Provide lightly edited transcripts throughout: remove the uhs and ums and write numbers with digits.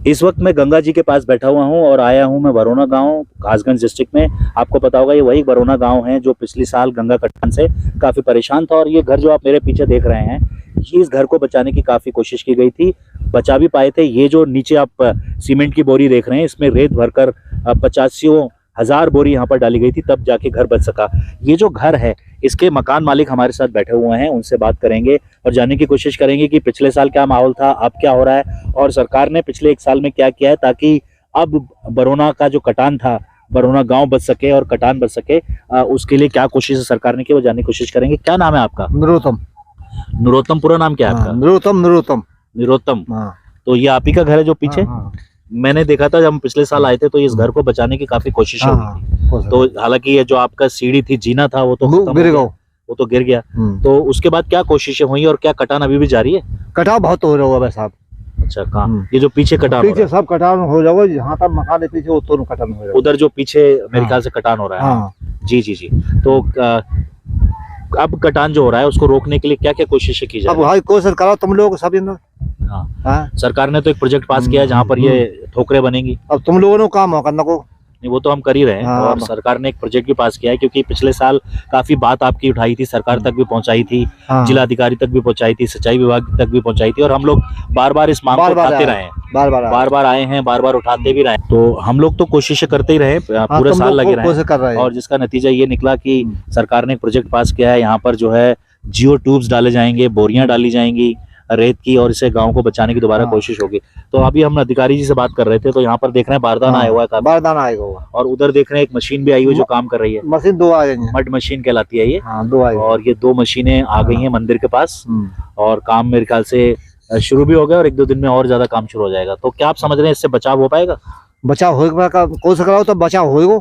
इस वक्त मैं गंगा जी के पास बैठा हुआ हूं और आया हूं मैं बरौना गांव, कासगंज डिस्ट्रिक्ट में। आपको पता होगा ये वही बरौना गांव है जो पिछले साल गंगा कटान से काफी परेशान था। और ये घर जो आप मेरे पीछे देख रहे हैं, ये इस घर को बचाने की काफी कोशिश की गई थी, बचा भी पाए थे। ये जो नीचे आप सीमेंट की बोरी देख रहे हैं, इसमें रेत भरकर 85,000 बोरी यहाँ पर डाली गई थी, तब जाके घर बच सका। ये जो घर है, इसके मकान मालिक हमारे साथ बैठे हुए हैं, उनसे बात करेंगे और जानने की कोशिश करेंगे कि पिछले साल क्या माहौल था, अब क्या हो रहा है और सरकार ने पिछले 1 साल में क्या किया है ताकि अब बरौना का जो कटान था, बरौना गांव बच सके और कटान बच सके। उसके लिए क्या कोशिश सरकार ने की, वो जानने की कोशिश करेंगे। क्या नाम है आपका? नरोत्तम। नरोत्तम, पूरा नाम क्या है आपका? नरोत्तम। नरोत्तम। तो ये आप ही का घर है जो पीछे? मैंने देखा था जब हम पिछले साल आए थे तो इस घर को बचाने की काफी कोशिश हो रही थी। तो हालांकि ये जो आपका सीढ़ी थी, जीना था, वो तो गिर गया। तो उसके बाद क्या कोशिशें हुई और क्या कटान अभी भी जारी है? कटाव बहुत हो रहा होगा साहब। अच्छा, कहाँ? ये जो पीछे कटान, पीछे सब कटान हो जाएगा, यहाँ तक मकान है पीछे, तो कटान हो जाएगा। उधर जो पीछे मेरे ख्याल से कटान हो रहा है। जी जी जी। तो अब कटान जो हो रहा है उसको रोकने के लिए क्या क्या कोशिशें की जाए? अब भाई कोशिश करो तुम लोग सब। हाँ, सरकार ने तो एक प्रोजेक्ट पास किया है जहाँ पर ये ठोकरें बनेंगी। अब तुम लोगों ने काम करना को नहीं, वो तो हम कर ही रहे हैं। और सरकार ने एक प्रोजेक्ट भी पास किया है, क्योंकि पिछले साल काफी बात आपकी उठाई थी, सरकार तक भी पहुंचाई थी, जिलाधिकारी तक भी पहुंचाई थी, सिंचाई विभाग तक भी पहुंचाई थी, और हम लोग बार बार इस मांग को उठाते रहे हैं, बार बार आए हैं, बार बार उठाते भी रहे। तो हम लोग तो कोशिशें करते ही रहे, पूरे साल लगे रहे, और जिसका नतीजा ये निकला कि सरकार ने एक प्रोजेक्ट पास किया है। यहाँ पर जो है जियो ट्यूब्स डाले जाएंगे, बोरियां डाली जाएंगी रेत की, और इसे गांव को बचाने की दोबारा कोशिश होगी। तो अभी हम अधिकारी जी से बात कर रहे थे, तो यहाँ पर देख रहे हैं बारदाना आया हुआ है, बारदाना आया हुआ, और उधर देख रहे हैं एक मशीन भी आई हुई जो काम कर रही है। मशीन 2 आ गई है, मड मशीन कहलाती है ये। 2 आई, और ये 2 मशीनें आ गई हैं मंदिर के पास, और काम मेरे ख्याल से शुरू भी हो गया और 1-2 दिन में और ज्यादा काम शुरू हो जाएगा। तो क्या आप समझ रहे हैं इससे बचाव हो पाएगा? बचाव होगा, कोशिश कराओ तो बचाव होगा।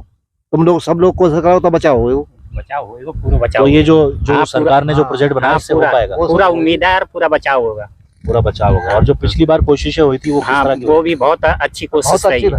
तुम लोग सब लोग कोशिश कराओ तो बचाव होगा, पूरा बचाव। तो ये जो सरकार ने जो प्रोजेक्ट बनाया इससे हो पाएगा? पूरा उम्मीद है, पूरा बचाव होगा, पूरा बचाव होगा। और जो पिछली बार कोशिशें हुई थी वो किस तरह की? वो भी बहुत अच्छी कोशिश रही।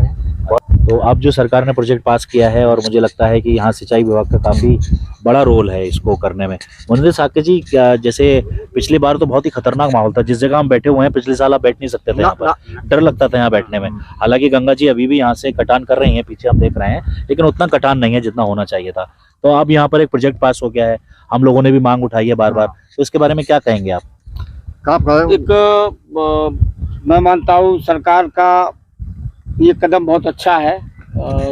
तो अब जो सरकार ने प्रोजेक्ट पास किया है, और मुझे लगता है कि यहाँ सिंचाई विभाग का काफी बड़ा रोल है इसको करने में। मुनिंदर साके जी, जैसे पिछली बार तो बहुत ही खतरनाक माहौल था, जिस जगह हम बैठे हुए हैं पिछले साल आप बैठ नहीं सकते थे यहाँ पर, डर लगता था यहाँ बैठने में। हालांकि गंगा जी अभी भी यहाँ से कटान कर रही हैं, पीछे हम देख रहे हैं, लेकिन उतना कटान नहीं है जितना होना चाहिए था। तो अब यहाँ पर एक प्रोजेक्ट पास हो गया है, हम लोगों ने भी मांग उठाई है बार बार, तो इसके बारे में क्या कहेंगे आप? मैं मानता हूँ सरकार का ये कदम बहुत अच्छा है,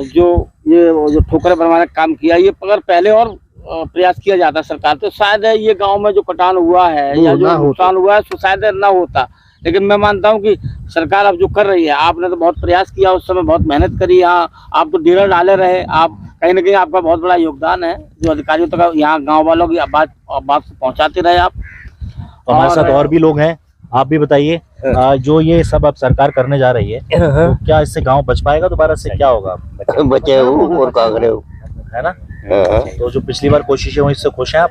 जो ठोकरें बनवाने का काम किया। ये अगर पहले और प्रयास किया जाता सरकार, तो शायद ये गांव में जो कटान हुआ है या जो नुकसान हुआ है, तो शायद ना होता। लेकिन मैं मानता हूं कि सरकार अब जो कर रही है, आपने तो बहुत प्रयास किया, उस समय बहुत मेहनत करी, यहाँ आप तो डीलर डाले रहे, आप कहीं ना कहीं आपका बहुत बड़ा योगदान है जो अधिकारियों तक यहाँ गाँव वालों की बात को पहुँचाते रहे आप। तो हमारे साथ और भी लोग हैं, आप भी बताइए, जो ये सब अब सरकार करने जा रही है, तो क्या इससे गांव बच पाएगा दोबारा से? क्या होगा? बचे और क्या करे, है ना? तो जो पिछली बार कोशिशें हुई, इससे खुश हैं आप?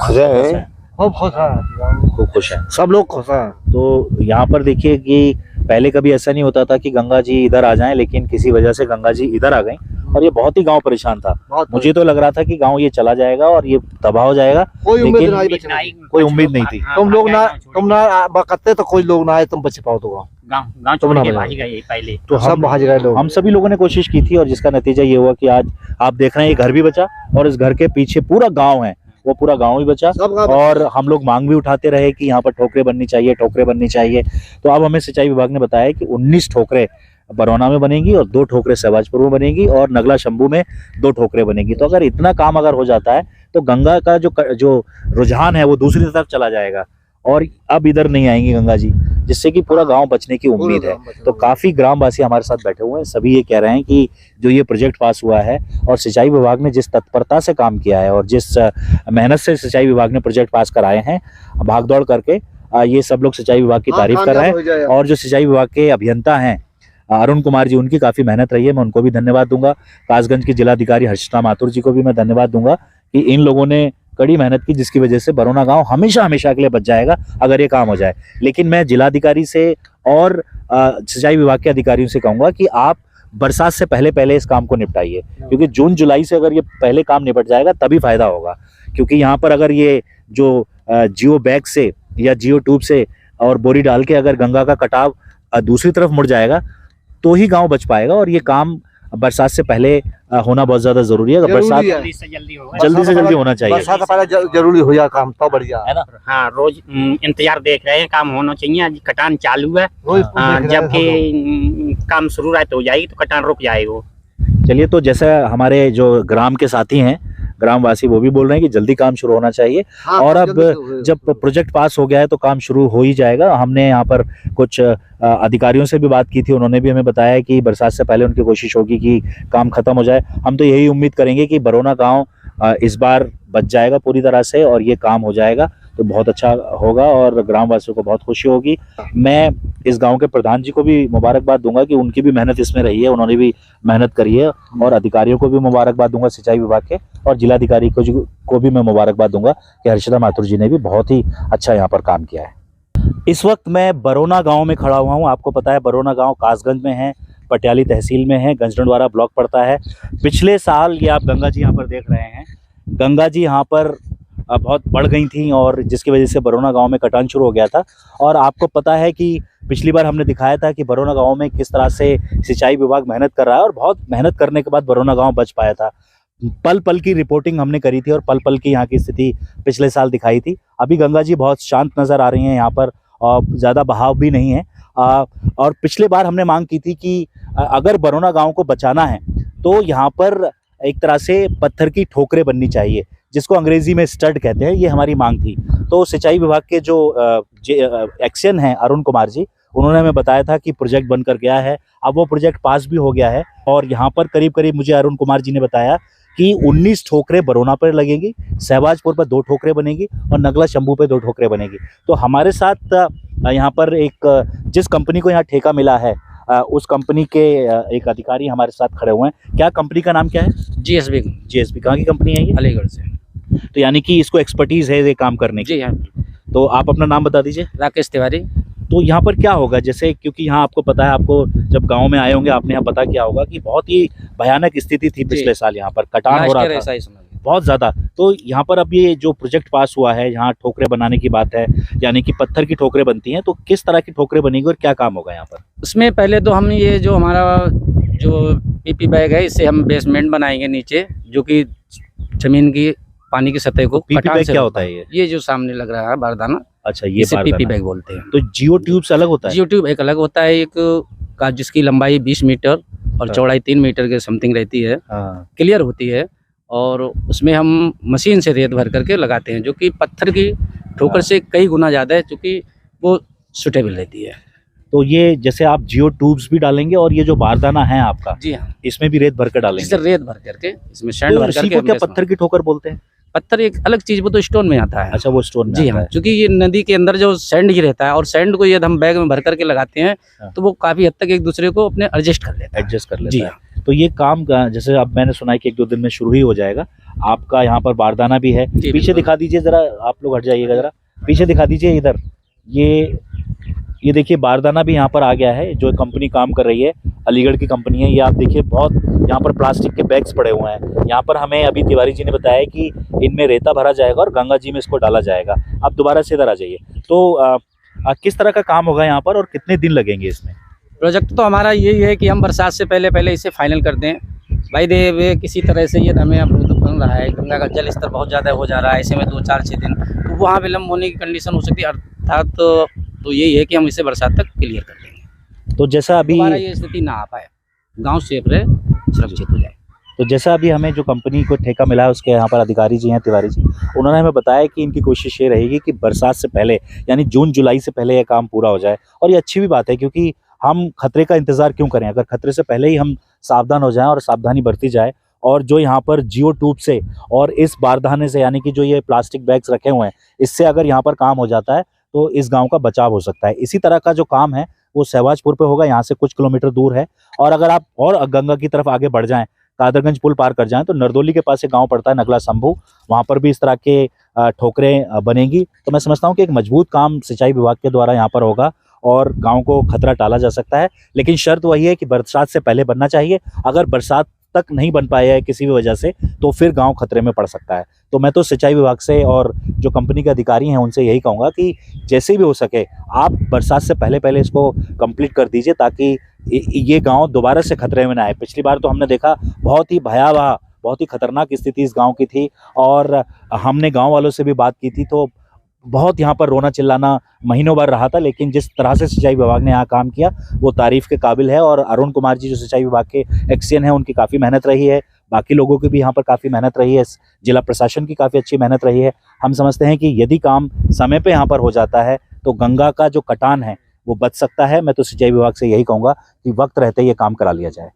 खुश हैं, खूब खुश हैं, सब लोग खुश हैं। तो यहाँ पर देखिए कि पहले कभी ऐसा नहीं होता था कि गंगा जी इधर आ जाएं, लेकिन किसी वजह से गंगा जी इधर आ गई और ये बहुत ही गांव परेशान था। मुझे तो लग रहा था कि गांव ये चला जाएगा और ये तबाह हो जाएगा, कोई उम्मीद नहीं थी। तुम ना बकते तो कोई लोग ना आए, तुम बच पाओ तो गाँव छोड़ के भाग गए पहले, तो सब भाग गए लोग। हम सभी लोगों ने कोशिश की थी, और जिसका नतीजा ये हुआ कि आज आप देख रहे हैं ये घर भी बचा, और इस घर के पीछे पूरा गाँव है, वो पूरा गांव ही बचा। और हम लोग मांग भी उठाते रहे कि यहाँ पर ठोकरें बननी चाहिए, ठोकरें बननी चाहिए। तो अब हमें सिंचाई विभाग ने बताया कि 19 ठोकरें बरौना में बनेगी और 2 ठोकरें सहबाजपुर में बनेगी और नगला शंभू में 2 ठोकरें बनेगी। तो अगर इतना काम अगर हो जाता है तो गंगा का जो रुझान है वो दूसरी तरफ चला जाएगा, और अब इधर नहीं आएंगी गंगा जी, जिससे कि पूरा गांव बचने की उम्मीद है। तो काफी ग्रामवासी हमारे साथ बैठे हुए हैं, सभी ये कह रहे हैं कि जो ये प्रोजेक्ट पास हुआ है और सिंचाई विभाग ने जिस तत्परता से काम किया है और जिस मेहनत से सिंचाई विभाग ने प्रोजेक्ट पास कराए हैं भागदौड़ करके, ये सब लोग सिंचाई विभाग की तारीफ कर रहे हैं। और जो सिंचाई विभाग के अभियंता हैं अरुण कुमार जी, उनकी काफी मेहनत रही है, मैं उनको भी धन्यवाद दूंगा। कासगंज के जिलाधिकारी हर्षिता माथुर जी को भी मैं धन्यवाद दूंगा कि इन लोगों ने कड़ी मेहनत की, जिसकी वजह से बरौना गांव हमेशा के लिए बच जाएगा अगर ये काम हो जाए। लेकिन मैं जिलाधिकारी से और सिंचाई विभाग के अधिकारियों से कहूंगा कि आप बरसात से पहले इस काम को निपटाइए, क्योंकि जून जुलाई से अगर ये पहले काम निपट जाएगा तभी फायदा होगा। क्योंकि यहाँ पर अगर ये जो जियो बैग से या जियो ट्यूब से और बोरी डाल के अगर गंगा का कटाव दूसरी तरफ मुड़ जाएगा तो ही गांव बच पाएगा। और ये काम बरसात से पहले होना बहुत ज्यादा जरूरी है। अगर जरूरी बरसात है। जल्दी से जल्दी होगा। जल्दी से जल्दी होना चाहिए, बरसात से पहले जरूरी हो जाए काम, तो बढ़िया है ना। हाँ, रोज इंतजार देख रहे हैं, काम होना चाहिए। आज कटान चालू है, रोज देख रहे हैं जबकि काम शुरू रात हो जाएगी तो कटान रुक जाएगा। चलिए, तो जैसे हमारे जो ग्राम के साथी हैं, ग्रामवासी, वो भी बोल रहे हैं कि जल्दी काम शुरू होना चाहिए। हाँ, और अब जल्दी से जब प्रोजेक्ट पास हो गया है तो काम शुरू हो ही जाएगा। हमने यहाँ पर कुछ अधिकारियों से भी बात की थी, उन्होंने भी हमें बताया कि बरसात से पहले उनकी कोशिश होगी कि काम खत्म हो जाए। हम तो यही उम्मीद करेंगे कि बरौना गांव इस बार बच जाएगा पूरी तरह से और ये काम हो जाएगा तो बहुत अच्छा होगा और ग्रामवासियों को बहुत खुशी होगी। मैं इस गांव के प्रधान जी को भी मुबारकबाद दूंगा कि उनकी भी मेहनत इसमें रही है, उन्होंने भी मेहनत करी है। और अधिकारियों को भी मुबारकबाद दूंगा सिंचाई विभाग के, और जिलाधिकारी को भी मैं मुबारकबाद दूंगा कि हर्षिता माथुर जी ने भी बहुत ही अच्छा यहाँ पर काम किया है। इस वक्त मैं बरौना गांव में खड़ा हुआ हूँ। आपको पता है बरौना गांव कासगंज में है, पटियाली तहसील में है, गंजडंडवारा ब्लॉक पड़ता है। पिछले साल ये आप गंगा जी यहाँ पर देख रहे हैं, गंगा जी यहाँ पर बहुत बढ़ गई थी और जिसकी वजह से बरौना गांव में कटान शुरू हो गया था। और आपको पता है कि पिछली बार हमने दिखाया था कि बरौना गांव में किस तरह से सिंचाई विभाग मेहनत कर रहा है और बहुत मेहनत करने के बाद बरौना गांव बच पाया था। पल पल की रिपोर्टिंग हमने करी थी और पल पल की यहाँ की स्थिति पिछले साल दिखाई थी। अभी गंगा जी बहुत शांत नज़र आ रही हैं यहाँ पर और ज़्यादा बहाव भी नहीं है। और पिछले बार हमने मांग की थी कि अगर बरौना गांव को बचाना है तो यहाँ पर एक तरह से पत्थर की ठोकरें बननी चाहिए, जिसको अंग्रेजी में स्टड कहते हैं। ये हमारी मांग थी। तो सिंचाई विभाग के जो एक्शन हैं अरुण कुमार जी, उन्होंने हमें बताया था कि प्रोजेक्ट बनकर गया है। अब वो प्रोजेक्ट पास भी हो गया है और यहाँ पर करीब करीब मुझे अरुण कुमार जी ने बताया कि 19 ठोकरें बरौना पर लगेंगी, सहबाजपुर पर 2 ठोकरें बनेगी और नगला शंभू पे 2 ठोकरें बनेगी। तो हमारे साथ यहाँ पर जिस कंपनी को यहाँ ठेका मिला है उस कंपनी के एक अधिकारी हमारे साथ खड़े हुए हैं। क्या कंपनी का नाम क्या है? जीएसबी कहाँ की कंपनी है ये? अलीगढ़ से। तो यानी कि इसको एक्सपर्टीज है ये काम करने की। जी हाँ, तो आप अपना नाम बता दीजिए। राकेश तिवारी। तो यहाँ पर क्या होगा, जैसे क्योंकि यहाँ आपको पता है, आपको जब गांव में आए होंगे आपने यहाँ पता क्या होगा कि बहुत ही भयानक स्थिति थी पिछले साल, यहाँ पर कटान हो रहा था ऐसा ही समझ लीजिए। बहुत ज्यादा। तो यहाँ पर अब ये जो प्रोजेक्ट पास हुआ है, यहाँ ठोकरें बनाने की बात है, यानी कि पत्थर की ठोकरें बनती हैं, तो किस तरह की ठोकरें बनेगी और क्या काम होगा यहाँ पर? उसमें पहले तो हम ये जो हमारा जो पीपी बैग है, इससे हम बेसमेंट बनाएंगे नीचे, जो कि जमीन की पानी की सतह को पीपी बैग क्या होता है ये? जो सामने लग रहा है बारदाना, अच्छा, ये इसे पीपी बारदाना। बैग बोलते हैं। तो जियो ट्यूब से अलग होता है? जियो ट्यूब एक अलग होता है, एक का जिसकी लंबाई 20 मीटर और चौड़ाई 3 मीटर के समथिंग रहती है, हाँ। क्लियर होती है। और उसमें हम मशीन से रेत भर करके लगाते हैं, जो कि पत्थर की ठोकर से कई गुना ज़्यादा है, क्योंकि वो सुटेबल रहती है। तो ये जैसे आप जियो ट्यूब्स भी डालेंगे और ये जो बारदाना है आपका, जी हाँ, इसमें भी रेत भर कर जिससे डालेंगे? रेत भर करके इसमें सैंड तो भर इसी करके को हम क्या इसमें- पत्थर की ठोकर बोलते हैं? पत्थर एक अलग चीज, वो तो स्टोन में आता है। अच्छा, वो स्टोन में जी आता हाँ, है। क्योंकि ये नदी के अंदर जो सैंड ही रहता है और सैंड को यदि हम बैग में भर करके लगाते हैं हाँ। तो वो काफी हद तक एक दूसरे को अपने एडजस्ट कर लेता है। एडजस्ट कर जी लेता है। तो ये काम जैसे अब मैंने सुना है कि 1-2 दिन में शुरू ही हो जाएगा। आपका यहाँ पर बारदाना भी है, जी, पीछे बिल्कुल। दिखा दीजिए जरा, आप लोग हट जाइएगा जरा, पीछे दिखा दीजिए इधर। ये देखिए बारदाना भी यहाँ पर आ गया है, जो कंपनी काम कर रही है, अलीगढ़ की कंपनी है। ये आप देखिए बहुत यहाँ पर प्लास्टिक के बैग्स पड़े हुए हैं। यहाँ पर हमें अभी तिवारी जी ने बताया कि इनमें रेता भरा जाएगा और गंगा जी में इसको डाला जाएगा। आप दोबारा से इधर आ जाइए। तो किस तरह का काम होगा यहाँ पर और कितने दिन लगेंगे इसमें? प्रोजेक्ट तो हमारा यही है कि हम बरसात से पहले इसे फाइनल कर दें। भाई वे किसी तरह से ये हमें अवरोध बन रहा है, गंगा का जल स्तर बहुत ज़्यादा हो जा रहा है, ऐसे में 2-4-6 दिन तो वहाँ विलम्ब होने की कंडीशन हो सकती है। अर्थात तो यही है कि हम इसे बरसात तक क्लियर कर देंगे, तो जैसा अभी दोबारा ये स्थिति ना आ पाए, गाँव सेफ रहे, सुरक्षित हो जाए। तो जैसा अभी हमें जो कंपनी को ठेका मिला है उसके यहाँ पर अधिकारी जी हैं तिवारी जी, उन्होंने हमें बताया कि इनकी कोशिश ये रहेगी कि बरसात से पहले यानी जून-जुलाई से पहले ये काम पूरा हो जाए। और ये अच्छी भी बात है, क्योंकि हम खतरे का इंतज़ार क्यों करें? अगर खतरे से पहले ही हम सावधान हो जाएं और सावधानी बरती जाए, और जो यहाँ पर जियो ट्यूब से और इस बारदाने से, यानी कि जो ये प्लास्टिक बैग्स रखे हुए हैं, इससे अगर यहाँ पर काम हो जाता है तो इस गाँव का बचाव हो सकता है। इसी तरह का जो काम है वो सहबाजपुर पे होगा, यहाँ से कुछ किलोमीटर दूर है। और अगर आप और गंगा की तरफ आगे बढ़ जाएं, कादरगंज पुल पार कर जाएं, तो नरदोली के पास एक गांव पड़ता है नगला शंभू, वहां पर भी इस तरह के ठोकरें बनेंगी। तो मैं समझता हूं कि एक मजबूत काम सिंचाई विभाग के द्वारा यहाँ पर होगा और गांव को खतरा टाला जा सकता है। लेकिन शर्त वही है कि बरसात से पहले बनना चाहिए। अगर बरसात तक नहीं बन पाया है किसी भी वजह से, तो फिर गांव खतरे में पड़ सकता है। तो मैं तो सिंचाई विभाग से और जो कंपनी के अधिकारी हैं उनसे यही कहूँगा कि जैसे भी हो सके आप बरसात से पहले पहले इसको कंप्लीट कर दीजिए, ताकि ये गांव दोबारा से खतरे में ना आए। पिछली बार तो हमने देखा बहुत ही भयावह, बहुत ही खतरनाक स्थिति इस गांव की थी, और हमने गांव वालों से भी बात की थी तो बहुत यहाँ पर रोना चिल्लाना महीनों भर रहा था। लेकिन जिस तरह से सिंचाई विभाग ने यहाँ काम किया वो तारीफ के काबिल है। और अरुण कुमार जी जो सिंचाई विभाग के एक्सएन हैं, उनकी काफ़ी मेहनत रही है, बाकी लोगों की भी यहाँ पर काफ़ी मेहनत रही है, जिला प्रशासन की काफ़ी अच्छी मेहनत रही है। हम समझते हैं कि यदि काम समय पे यहाँ पर हो जाता है तो गंगा का जो कटान है वो बच सकता है। मैं तो सिंचाई विभाग से यही कहूँगा कि वक्त रहते ये काम करा लिया जाए।